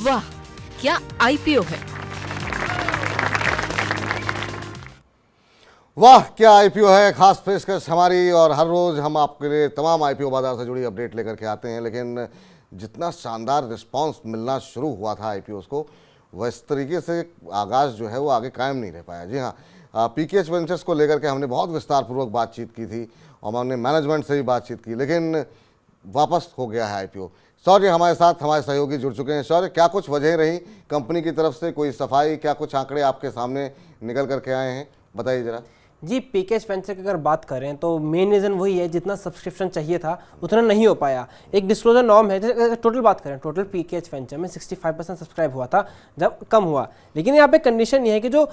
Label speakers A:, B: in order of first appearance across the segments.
A: वाह, क्या आईपीओ है।
B: वाह क्या आईपीओ है। खास पेशकश हमारी, और हर रोज हम आपके लिए तमाम आईपीओ बाजार से जुड़ी अपडेट लेकर के आते हैं। लेकिन जितना शानदार रिस्पांस मिलना शुरू हुआ था आईपीओ को, वह इस तरीके से आगाज जो है वो आगे कायम नहीं रह पाया। जी हाँ, पीकेएच वेंचर्स को लेकर के हमने बहुत विस्तार पूर्वक बातचीत की थी और हमने मैनेजमेंट से भी बातचीत की, लेकिन वापस हो गया है आईपीओ। शौर्य हमारे साथ, हमारे सहयोगी जुड़ चुके हैं। शौर्य, क्या कुछ वजह रही कंपनी की तरफ से, कोई सफाई, क्या कुछ आंकड़े आपके सामने निकल करके आए हैं, बताइए जरा।
C: जी, पीकेएच वेंचर की अगर बात करें तो मेन रीज़न वही है, जितना सब्सक्रिप्शन चाहिए था उतना नहीं हो पाया। एक डिस्क्लोजर नॉर्म है, जैसे टोटल बात करें, टोटल पीकेएच वेंचर में 65% सब्सक्राइब हुआ था जब कम हुआ। लेकिन यहाँ पे कंडीशन ये है कि जो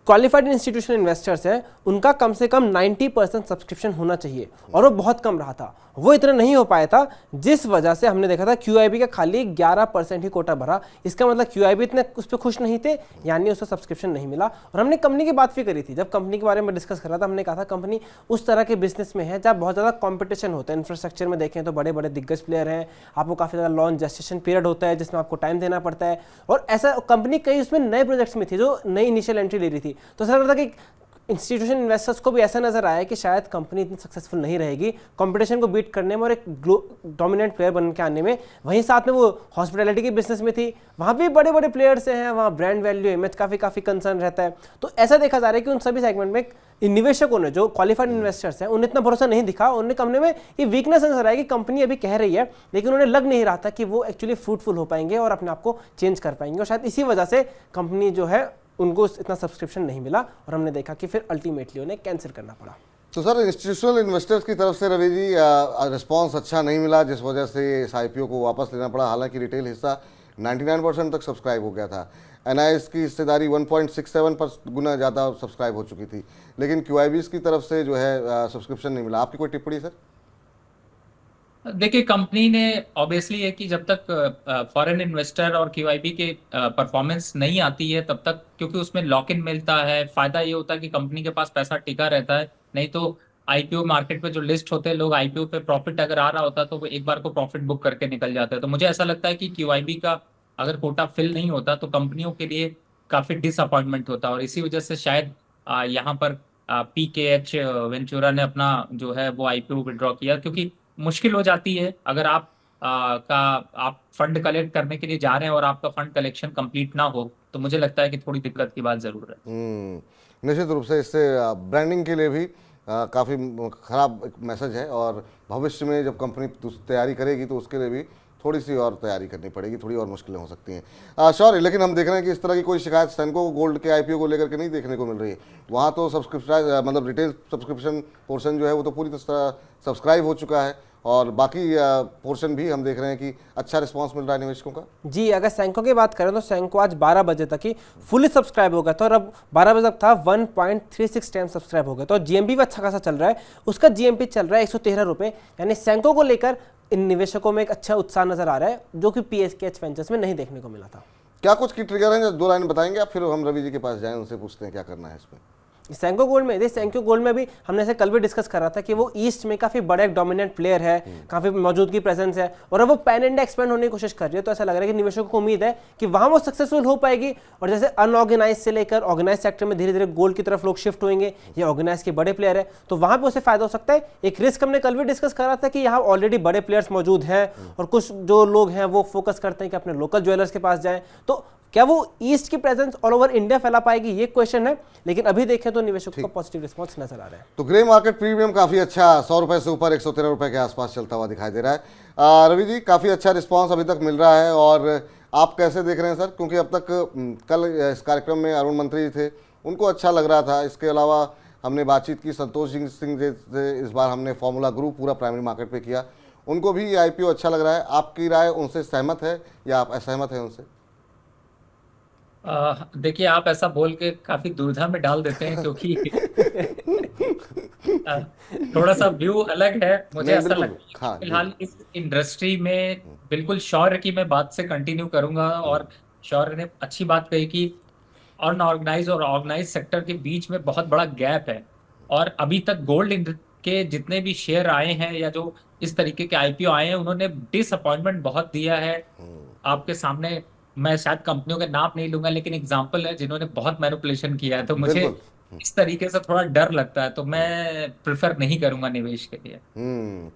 C: क्वालिफाइड इंस्टीट्यूशनल इन्वेस्टर्स हैं उनका कम से कम 90% सब्सक्रिप्शन होना चाहिए, और वो बहुत कम रहा था, वो इतना नहीं हो पाया था, जिस वजह से हमने देखा था क्यूआईबी का खाली 11% ही कोटा भरा। इसका मतलब क्यूआईबी इतने उस पर खुश नहीं थे, यानी उसका सब्सक्रिप्शन नहीं मिला। और हमने कंपनी की बात भी करी थी, जब कंपनी के बारे में डिस्कस कर रहा था, हमने कहा था कंपनी उस तरह के बिजनेस में है जहाँ बहुत ज़्यादा कॉम्पिटिशन होता है। इंफ्रास्ट्रक्चर में देखें तो बड़े बड़े दिग्गज प्लेयर हैं, आपको काफ़ी ज़्यादा लॉन्च जेस्टेशन पीरियड होता है जिसमें आपको टाइम देना पड़ता है, और ऐसा कंपनी कई उसमें नए प्रोजेक्ट्स में थी जो नई इनिशियल एंट्री ले रही थी। तो ऐसा लग रहा था कि इंस्टीट्यूशन इन्वेस्टर्स को भी ऐसा नजर आया कि शायद कंपनी इतनी सक्सेसफुल नहीं रहेगी कंपटीशन को बीट करने में और एक डोमिनेंट प्लेयर बन के आने में। वहीं साथ में वो हॉस्पिटैलिटी के बिजनेस में थी, वहाँ भी बड़े बड़े प्लेयर्स हैं, वहाँ ब्रांड वैल्यू इमेज काफ़ी कंसर्न रहता है। तो ऐसा देखा जा रहा है कि उन सभी सेगमेंट में निवेशकों ने, जो क्वालिफाइड इन्वेस्टर्स हैं, उन्हें इतना भरोसा नहीं दिखा। उन्हें कंपनी में ये वीकनेस नजर आया कि कंपनी अभी कह रही है, लेकिन उन्हें लग नहीं रहा था कि वो एक्चुअली फ्रूटफुल हो पाएंगे और अपने आप को चेंज कर पाएंगे, और शायद इसी वजह से कंपनी जो है उनको इतना सब्सक्रिप्शन नहीं मिला, और हमने देखा कि फिर अल्टीमेटली उन्हें कैंसिल करना पड़ा।
B: तो सर, इंस्टीट्यूशनल इन्वेस्टर्स की तरफ से रवि जी रिस्पांस अच्छा नहीं मिला, जिस वजह से इस आईपीओ को वापस लेना पड़ा। हालांकि रिटेल हिस्सा 99% तक सब्सक्राइब हो गया था, एनआईएस की हिस्सेदारी 1.67 गुना ज़्यादा सब्सक्राइब हो चुकी थी, लेकिन क्यूआईबीज की तरफ से जो है सब्सक्रिप्शन नहीं मिला। आपकी कोई टिप्पणी सर?
D: देखिए, कंपनी ने ऑब्वियसली है कि जब तक फॉरेन इन्वेस्टर और क्यूआईबी के परफॉर्मेंस नहीं आती है तब तक, क्योंकि उसमें लॉक इन मिलता है, फायदा ये होता है कि कंपनी के पास पैसा टिका रहता है। नहीं तो आईपीओ मार्केट पे जो लिस्ट होते हैं लोग, आईपीओ पे प्रॉफिट अगर आ रहा होता तो वो एक बार को प्रॉफिट बुक करके निकल जाते हैं। तो मुझे ऐसा लगता है कि क्यूआईबी का अगर कोटा फिल नहीं होता तो कंपनियों के लिए काफी डिसअपॉइंटमेंट होता, और इसी वजह से शायद यहाँ पर पीकेएच वेंचुरा ने अपना जो है वो आईपीओ विड्रॉ किया, क्योंकि मुश्किल हो जाती है अगर आप फंड कलेक्ट करने के लिए जा रहे हैं और आपका फंड कलेक्शन कंप्लीट ना हो, तो मुझे लगता है कि थोड़ी दिक्कत की बात जरूर है।
B: निश्चित रूप से इससे ब्रांडिंग के लिए भी काफ़ी खराब एक मैसेज है, और भविष्य में जब कंपनी तैयारी करेगी तो उसके लिए भी थोड़ी सी और तैयारी करनी पड़ेगी, थोड़ी और मुश्किलें हो सकती हैं। श्योर, लेकिन हम देख रहे हैं कि इस तरह की कोई शिकायत सेंको गोल्ड के आईपीओ को लेकर के नहीं देखने को मिल रही है। वहाँ तो सब्सक्रिप्शन, मतलब रिटेल सब्सक्रिप्शन पोर्शन जो है वो तो पूरी तरह सब्सक्राइब हो चुका है, और बाकी पोर्शन भी हम देख रहे हैं कि अच्छा रिस्पांस मिल रहा है निवेशकों का।
C: जी, अगर सेंको की बात करें तो सेंको आज 12 बजे तक ही फुली सब्सक्राइब हो गया था, और अब 12 बजे तक था 1.36 टाइम सब्सक्राइब हो गया। तो जीएमपी भी अच्छा खासा चल रहा है, उसका जीएमपी चल रहा है 113 रुपये, यानी सेंको को लेकर इन निवेशकों में एक अच्छा उत्साह नजर आ रहा है, जो कि पीकेएच वेंचर्स में नहीं देखने को मिला था।
B: क्या कुछ की ट्रिगर हैं, 2 लाइन बताएंगे आप, फिर हम रवि जी के पास जाएं, उनसे पूछते हैं क्या करना है इसमें।
C: सेंको गोल्ड में, सेंको गोल्ड में भी हमने ऐसे कल भी डिस्कस कर रहा था कि वो ईस्ट में काफी बड़ा एक डोमिनेंट प्लेयर है, काफी मौजूदगी प्रेजेंस है, और अब वो पैन इंडिया एक्सपेंड होने की कोशिश कर रही है। तो ऐसा लग रहा है कि निवेशकों को उम्मीद है कि वहां वो सक्सेसफुल हो पाएगी, और जैसे अनऑर्गेनाइज से लेकर ऑर्गेनाइज सेक्टर में धीरे धीरे गोल्ड की तरफ लोग शिफ्ट होंगे, ये ऑर्गेनाइज के बड़े प्लेयर है, तो वहां पर उसे फायदा हो सकता है। एक रिस्क हमने कल भी डिस्कस करा था कि यहाँ ऑलरेडी बड़े प्लेयर्स मौजूद हैं, और कुछ जो लोग हैं वो फोकस करते हैं कि अपने लोकल ज्वेलर्स के पास जाएं, तो क्या वो ईस्ट की प्रेजेंस ऑल ओवर इंडिया फैला पाएगी, ये क्वेश्चन है। लेकिन अभी देखें तो निवेशकों का पॉजिटिव रिस्पांस नजर आ रहा है।
B: तो ग्रे मार्केट प्रीमियम काफी अच्छा 100 रुपए से ऊपर 113 रुपए के आसपास चलता हुआ दिखाई दे रहा है। रवि जी, काफी अच्छा रिस्पांस अभी तक मिल रहा है, और आप कैसे देख रहे हैं सर? क्योंकि अब तक कल इस कार्यक्रम में अरुण मंत्री थे, उनको अच्छा लग रहा था। इसके अलावा हमने बातचीत की संतोष सिंह से, इस बार हमने फॉर्मूला ग्रुप पूरा प्राइमरी मार्केट पे किया, उनको भी आईपीओ अच्छा लग रहा है। आपकी राय उनसे सहमत है या आप असहमत हैं उनसे?
D: देखिए, आप ऐसा बोल के काफी दुविधा में डाल देते हैं, क्योंकि अ, थोड़ा सा व्यू अलग है। मुझे ऐसा लगता है कि
B: हाँ,
D: फिलहाल इस इंडस्ट्री में बिल्कुल शौर्य की मैं बात से कंटिन्यू करूंगा, और शौर्य ने अच्छी बात कही कि अनऑर्गेनाइज और ऑर्गेनाइज सेक्टर के बीच में बहुत बड़ा गैप है, और अभी तक गोल्ड के जितने भी शेयर आए हैं या जो इस तरीके के आईपीओ आए हैं, उन्होंने डिसअपॉइंटमेंट बहुत दिया है। आपके सामने मैं शायद कंपनियों के नाम नहीं लूंगा, लेकिन एग्जांपल है जिन्होंने बहुत मैनिपुलेशन किया है, तो मुझे
B: बिल्कुल।
D: इस तरीके से थोड़ा डर लगता है, तो मैं प्रेफर नहीं करूंगा निवेश के लिए।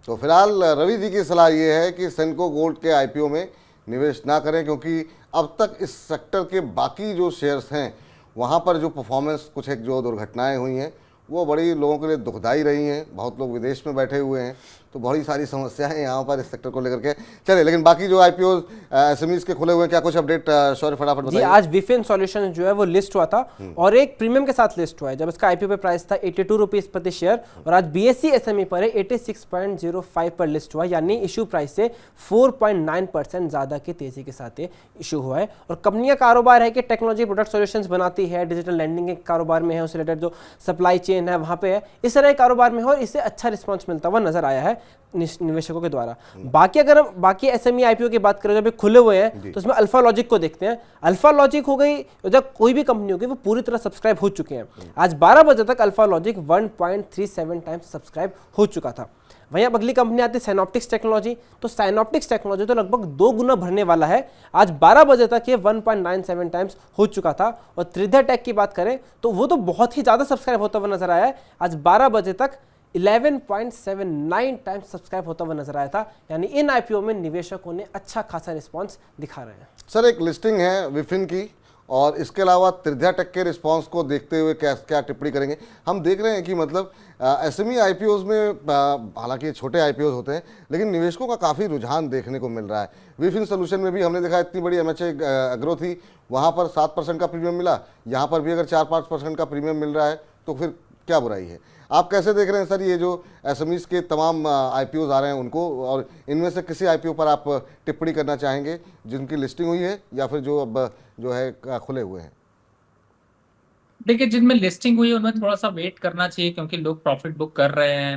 B: तो फिलहाल रवि जी की सलाह ये है कि सेनको गोल्ड के आईपीओ में निवेश ना करें, क्योंकि अब तक इस सेक्टर के बाकी जो शेयर्स हैं वहाँ पर जो परफॉर्मेंस, कुछ एक जो दुर्घटनाएं हुई हैं वो बड़ी लोगों के लिए दुखदाई रही हैं। बहुत लोग विदेश में बैठे हुए हैं, तो बड़ी सारी समस्याएं यहाँ पर इस सेक्टर को लेकर के। चलिए, लेकिन बाकी जो आईपीओ एसएमईज के खुले हुए हैं, क्या कुछ अपडेट शौर्य फटाफट
C: जी,
B: बताइए।
C: आज विफिन सॉल्यूशन जो है वो लिस्ट हुआ था और एक प्रीमियम के साथ लिस्ट हुआ है। जब इसका आईपीओ पे प्राइस था 82 रुपीज प्रति शेयर और आज बीएसई एसएमई पर है 86.05 पर लिस्ट हुआ, यानी इशू प्राइस से 4.9% ज्यादा की तेजी के साथ ये इशू हुआ है। और कंपनी का कारोबार है कि टेक्नोलॉजी प्रोडक्ट सॉल्यूशंस बनाती है, डिजिटल लैंडिंग के कारोबार में है, उससे रिलेटेड जो सप्लाई चेन है वहाँ पे है, इस तरह के कारोबार में है और इससे अच्छा रिस्पॉन्स मिलता हुआ नजर आया है निवेशकों के द्वारा। बाकी अगर हम बाकी एसएमई आईपीओ की बात करें, जब खुले हुए हैं तो उसमें अल्फा लॉजिक को देखते हैं। अल्फा लॉजिक हो गई, जब कोई भी कंपनी होगी वो पूरी तरह सब्सक्राइब हो चुके हैं। आज 12 बजे तक अल्फा लॉजिक 1.37 टाइम्स सब्सक्राइब हो चुका था। वहीं अब अगली कंपनी आती है साइनॉप्टिक्स टेक्नोलॉजी। तो साइनॉप्टिक्स टेक्नोलॉजी तो लगभग 2 गुना बढ़ने वाला है। आज 12 बजे तक ये 1.97 टाइम्स हो चुका था। और त्रिध्या टेक की बात करें तो वो तो बहुत ही ज़्यादा सब्सक्राइब होता हुआ नजर आया है। आज 12 बजे तक 11.79 टाइम्स सब्सक्राइब होता हुआ नजर आया था। यानी इन आईपीओ में निवेशकों ने अच्छा खासा रिस्पॉन्स दिखा रहे हैं।
B: सर, एक लिस्टिंग है विफिन की, और इसके अलावा त्रिध्या टेक के रिस्पांस को देखते हुए क्या टिप्पणी करेंगे? हम देख रहे हैं कि मतलब एसएमई आईपीओज में हालांकि छोटे आईपीओज होते हैं, लेकिन निवेशकों का काफ़ी रुझान देखने को मिल रहा है। विफिन सोल्यूशन में भी हमने देखा इतनी बड़ी एमएचए एग्रो थी, वहाँ पर 7% का प्रीमियम मिला। यहाँ पर भी अगर 4-5% का प्रीमियम मिल रहा है तो फिर क्या बुराई है? आप कैसे देख रहे हैं सर ये जो एसएमईज के तमाम आईपीओज आ रहे हैं उनको, और इनमें से किसी आईपीओ पर आप टिप्पणी करना चाहेंगे जिनकी लिस्टिंग हुई है या फिर जो अब जो है खुले हुए हैं?
D: देखिए, जिनमें लिस्टिंग हुई है उनमें थोड़ा सा वेट करना चाहिए, क्योंकि लोग प्रॉफिट बुक कर रहे हैं।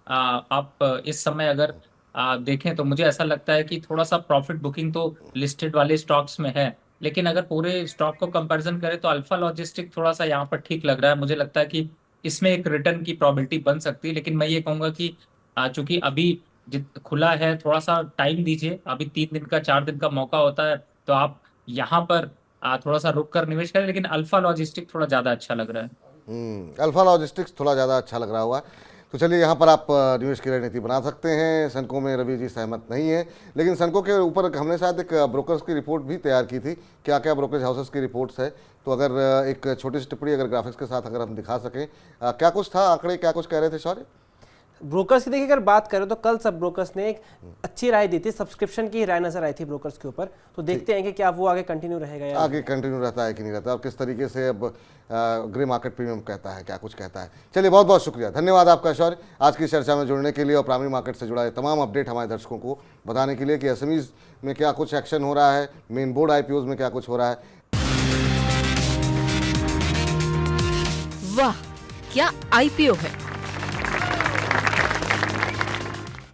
D: आप इस समय अगर देखें तो मुझे ऐसा लगता है कि थोड़ा सा प्रॉफिट बुकिंग तो लिस्टेड वाले स्टॉक्स में है, लेकिन अगर पूरे स्टॉक को कंपैरिजन करें तो अल्फा लॉजिस्टिक थोड़ा सा यहाँ पर ठीक लग रहा है। मुझे लगता है कि इसमें एक रिटर्न की प्रोबेबिलिटी बन सकती है, लेकिन मैं ये कहूंगा कि चूंकि अभी खुला है, थोड़ा सा टाइम दीजिए। अभी 3 दिन का 4 दिन का मौका होता है, तो आप यहाँ पर थोड़ा सा रुक कर निवेश करें, लेकिन अल्फा लॉजिस्टिक थोड़ा ज्यादा अच्छा लग रहा है।
B: अल्फा लॉजिस्टिक्स थोड़ा ज़्यादा अच्छा लग रहा हुआ है। तो चलिए, यहाँ पर आप निवेश की रणनीति बना सकते हैं। सनको में रवि जी सहमत नहीं है, लेकिन सनको के ऊपर हमने शायद एक ब्रोकर्स की रिपोर्ट भी तैयार की थी। क्या क्या ब्रोकरेज हाउसेस की रिपोर्ट्स है, तो अगर एक छोटी सी टिप्पणी अगर ग्राफिक्स के साथ अगर हम दिखा सकें, क्या कुछ था, आंकड़े क्या कुछ कह रहे थे शौर्य?
C: ब्रोकर्स की देखिए अगर बात करें तो कल सब ब्रोकर्स ने एक अच्छी राय दी थी, सब्सक्रिप्शन की राय नजर आई थी ब्रोकर्स के ऊपर। तो देखते हैं कि क्या वो आगे कंटिन्यू रहेगा या
B: आगे कंटिन्यू रहता है कि नहीं रहता, और किस तरीके से अब ग्रे मार्केट प्रीमियम कहता है, क्या कुछ कहता है। चलिए, बहुत बहुत शुक्रिया, धन्यवाद आपका शौर्य, आज की चर्चा में जुड़ने के लिए और प्राइमरी मार्केट से जुड़ा तमाम अपडेट हमारे दर्शकों को बताने के लिए कि एसएमईज में क्या कुछ एक्शन हो रहा है, मेन बोर्ड आईपीओज में क्या कुछ हो रहा है।
A: वाह, क्या आईपीओ है!